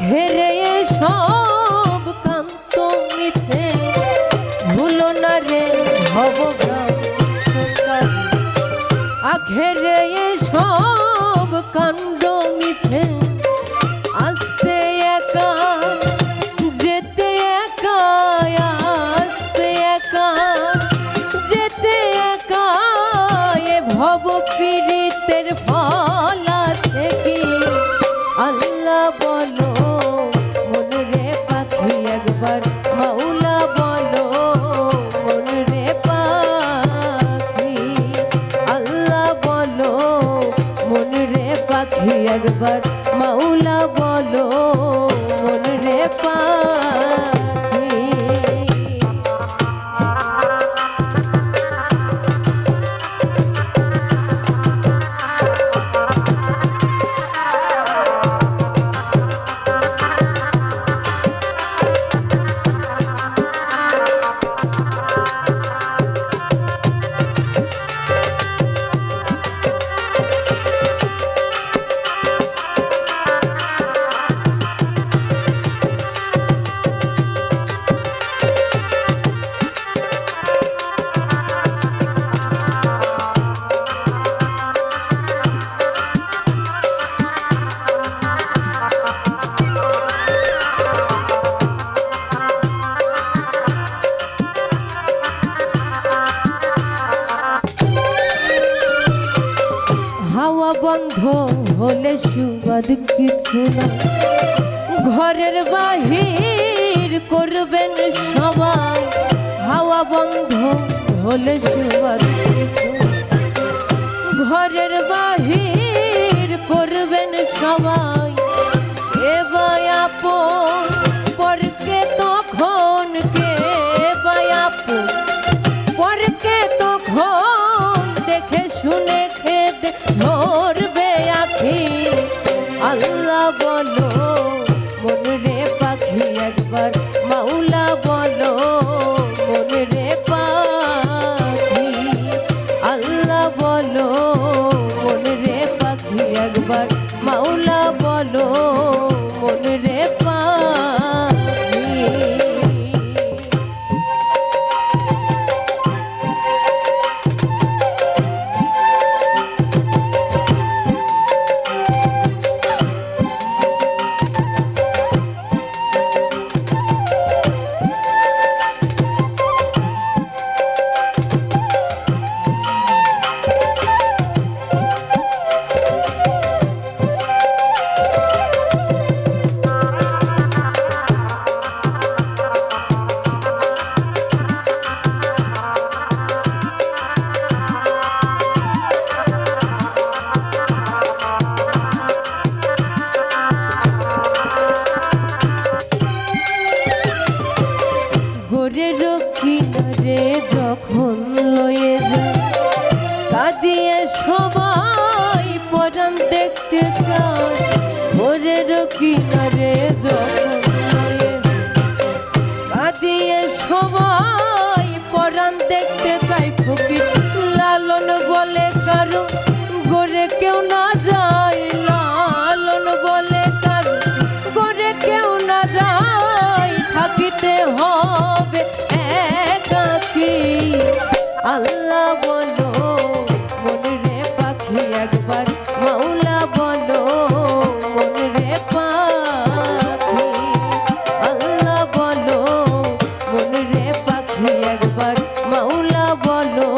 ঘেরে সব কান্ত মিছে ভুলো না রে ভবগান ঘেরে সব কাণ্ড মিছে আসতে একা যেতে একা আসতে একা যেতে একা এ ভব পীড়িতের ফল আছে কি আল্লাহ বলো মন রে পাখি একবার মাওলা বলো মন রে পাখি আল্লাহ বলো মন রে পাখি একবার মাওলা বলো মন রে পাখি বন্ধ হলে সুবাদ কিছু না ঘরের বাহির করবেন সবাই হাওয়া বন্ধ হলে সুবাদ কিছু ঘরের বাহির করবেন সবাই এবার আপন পরকে তখন কে আপন পরকে তখন দেখে শুনে খেতে ধরবে আখি আল্লাহ বলো মন রে পাখি একবার মাওলা বলো মন রে পাখি আল্লাহ বলো মন রে পাখি একবার মাওলা বলো মন রে পাখি কিনারে যখন লয়ে যায় কাঁদিয়ে সবাই পরাণ দেখতে চায় ভোরের কিনারে যখন লয়ে কাঁদিয়ে সবাই পরাণ দেখতে চায় ফকির লালন বলে কারো গড়ে কেউ না যায় লালন বলে কারো গড়ে কেউ না যায় থাকিতে হবে আল্লাহ বলো মন রে পাখি একবার মাওলা বলো মন রে পাখি আল্লাহ বলো মন রে পাখি একবার মাওলা বলো